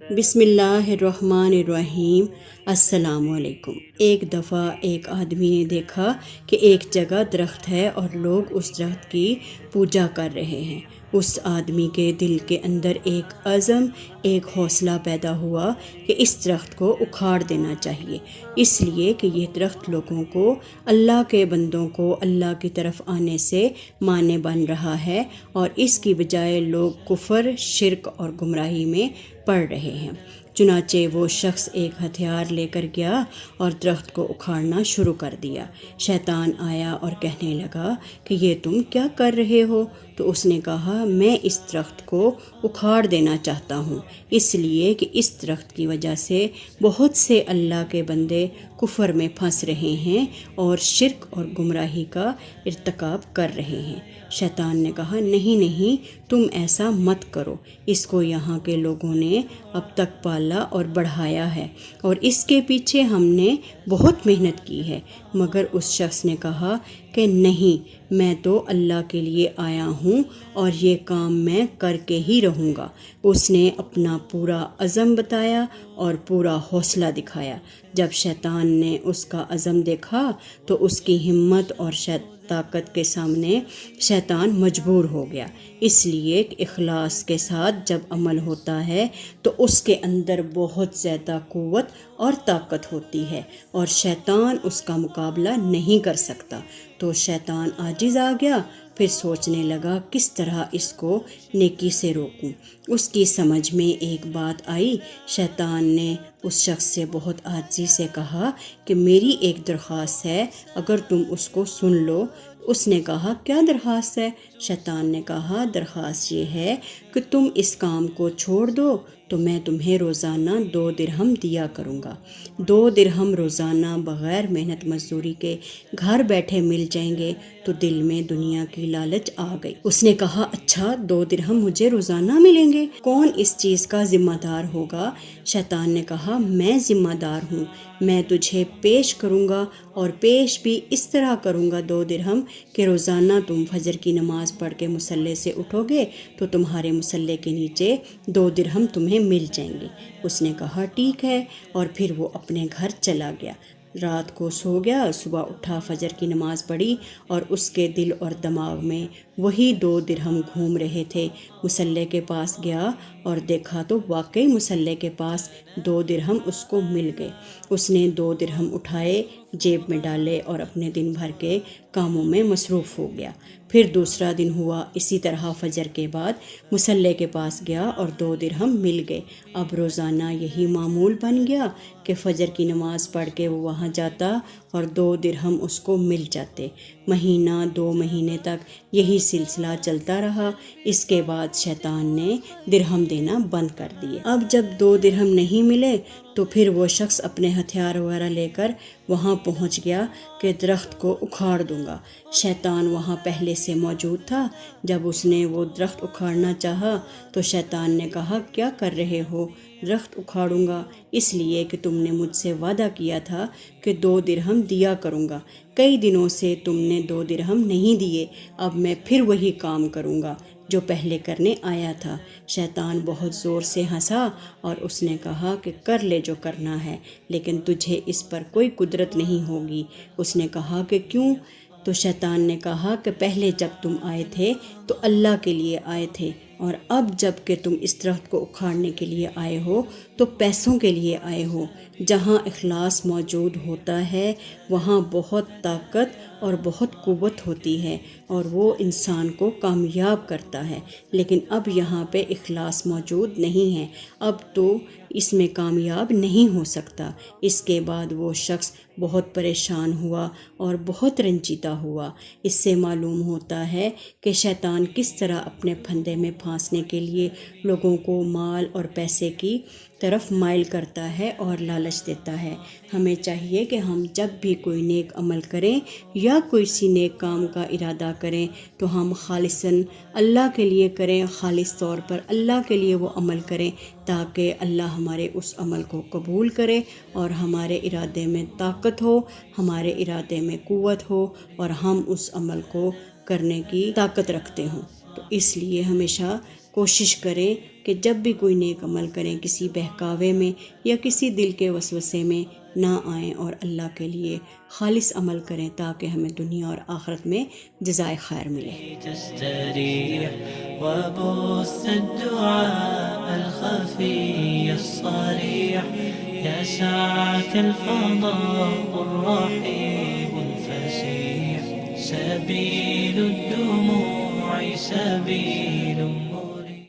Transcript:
بسم اللہ الرحمن الرحیم۔ السلام علیکم۔ ایک دفعہ ایک آدمی نے دیکھا کہ ایک جگہ درخت ہے اور لوگ اس درخت کی پوجا کر رہے ہیں۔ اس آدمی کے دل کے اندر ایک عزم، ایک حوصلہ پیدا ہوا کہ اس درخت کو اکھاڑ دینا چاہیے، اس لیے کہ یہ درخت لوگوں کو، اللہ کے بندوں کو اللہ کی طرف آنے سے مانے بن رہا ہے، اور اس کی بجائے لوگ کفر، شرک اور گمراہی میں پڑ رہے ہیں۔ چنانچہ وہ شخص ایک ہتھیار لے کر گیا اور درخت کو اکھاڑنا شروع کر دیا۔ شیطان آیا اور کہنے لگا کہ یہ تم کیا کر رہے ہو؟ تو اس نے کہا، میں اس درخت کو اکھاڑ دینا چاہتا ہوں، اس لیے کہ اس درخت کی وجہ سے بہت سے اللہ کے بندے کفر میں پھنس رہے ہیں اور شرک اور گمراہی کا ارتکاب کر رہے ہیں۔ شیطان نے کہا، نہیں نہیں، تم ایسا مت کرو، اس کو یہاں کے لوگوں نے اب تک پالا اور بڑھایا ہے، اور اس کے پیچھے ہم نے بہت محنت کی ہے۔ مگر اس شخص نے کہا کہ نہیں، میں تو اللہ کے لیے آیا ہوں اور یہ کام میں کر کے ہی رہوں گا۔ اس نے اپنا پورا عزم بتایا اور پورا حوصلہ دکھایا۔ جب شیطان نے اس کا عزم دیکھا تو اس کی ہمت اور طاقت کے سامنے شیطان مجبور ہو گیا، اس لیے کہ اخلاص کے ساتھ جب عمل ہوتا ہے تو اس کے اندر بہت زیادہ قوت اور طاقت ہوتی ہے، اور شیطان اس کا مقابلہ نہیں کر سکتا۔ تو شیطان عاجز آ گیا، پھر سوچنے لگا کس طرح اس کو نیکی سے روکوں۔ اس کی سمجھ میں ایک بات آئی۔ شیطان نے اس شخص سے بہت عاجزی سے کہا کہ میری ایک درخواست ہے، اگر تم اس کو سن لو۔ اس نے کہا، کیا درخواست ہے؟ شیطان نے کہا، درخواست یہ ہے کہ تم اس کام کو چھوڑ دو تو میں تمہیں روزانہ 2 درہم دیا کروں گا۔ 2 درہم روزانہ بغیر محنت مزدوری کے گھر بیٹھے مل جائیں گے۔ تو دل میں دنیا کی لالچ آ گئی۔ اس نے کہا، اچھا 2 درہم مجھے روزانہ ملیں گے، کون اس چیز کا ذمہ دار ہوگا؟ شیطان نے کہا، میں ذمہ دار ہوں، میں تجھے پیش کروں گا، اور پیش بھی اس طرح کروں گا 2 درہم کہ روزانہ تم فجر کی نماز پڑھ کے مصلے سے اٹھو گے تو تمہارے مصلے کے نیچے 2 درہم تمہیں مل جائیں گے۔ اس نے کہا، ٹھیک ہے، اور پھر وہ اپنے گھر چلا گیا۔ رات کو سو گیا، صبح اٹھا، فجر کی نماز پڑھی، اور اس کے دل اور دماغ میں وہی 2 درہم گھوم رہے تھے۔ مصلے کے پاس گیا اور دیکھا تو واقعی مصلے کے پاس 2 درہم اس کو مل گئے۔ اس نے 2 درہم اٹھائے، جیب میں ڈالے اور اپنے دن بھر کے کاموں میں مصروف ہو گیا۔ پھر دوسرا دن ہوا، اسی طرح فجر کے بعد مصلے کے پاس گیا اور 2 درہم مل گئے۔ اب روزانہ یہی معمول بن گیا کہ فجر کی نماز پڑھ کے وہ وہاں جاتا اور 2 درہم اس کو مل جاتے۔ مہینہ 2 مہینے تک یہی سلسلہ چلتا رہا۔ اس کے بعد شیطان نے درہم دینا بند کر دیے۔ اب جب 2 درہم نہیں ملے تو پھر وہ شخص اپنے ہتھیار وغیرہ لے کر وہاں پہنچ گیا کہ درخت کو اکھاڑ دوں گا۔ شیطان وہاں پہلے سے موجود تھا۔ جب اس نے وہ درخت اکھاڑنا چاہا تو شیطان نے کہا، کیا کر رہے ہو؟ درخت اکھاڑوں گا، اس لیے کہ تم نے مجھ سے وعدہ کیا تھا کہ 2 درہم دیا کروں گا۔ کئی دنوں سے تم نے 2 درہم نہیں دیے، اب میں پھر وہی کام کروں گا جو پہلے کرنے آیا تھا۔ شیطان بہت زور سے ہنسا اور اس نے کہا کہ کر لے جو کرنا ہے، لیکن تجھے اس پر کوئی قدرت نہیں ہوگی۔ اس نے کہا کہ کیوں؟ تو شیطان نے کہا کہ پہلے جب تم آئے تھے تو اللہ کے لیے آئے تھے، اور اب جب کہ تم اس درخت کو اکھاڑنے کے لیے آئے ہو تو پیسوں کے لیے آئے ہو۔ جہاں اخلاص موجود ہوتا ہے وہاں بہت طاقت اور بہت قوت ہوتی ہے، اور وہ انسان کو کامیاب کرتا ہے، لیکن اب یہاں پہ اخلاص موجود نہیں ہے، اب تو اس میں کامیاب نہیں ہو سکتا۔ اس کے بعد وہ شخص بہت پریشان ہوا اور بہت رنجیدہ ہوا۔ اس سے معلوم ہوتا ہے کہ شیطان کس طرح اپنے پھندے میں پھانسنے کے لیے لوگوں کو مال اور پیسے کی طرف مائل کرتا ہے اور لالچ دیتا ہے۔ ہمیں چاہیے کہ ہم جب بھی کوئی نیک عمل کریں یا کسی نیک کام کا ارادہ کریں تو ہم خالصاً اللہ کے لیے کریں، خالص طور پر اللہ کے لیے وہ عمل کریں، تاکہ اللہ ہمارے اس عمل کو قبول کرے اور ہمارے ارادے میں طاقت ہو، ہمارے ارادے میں قوت ہو، اور ہم اس عمل کو کرنے کی طاقت رکھتے ہوں۔ تو اس لیے ہمیشہ کوشش کریں کہ جب بھی کوئی نیک عمل کریں کسی بہکاوے میں یا کسی دل کے وسوسے میں نہ آئیں اور اللہ کے لیے خالص عمل کریں تاکہ ہمیں دنیا اور آخرت میں جزائے خیر ملے۔ تستريح وبث الدعاء الخفي الصريح يسعك الفضاء الرحيب الفسيح سبيل الدموع سبيل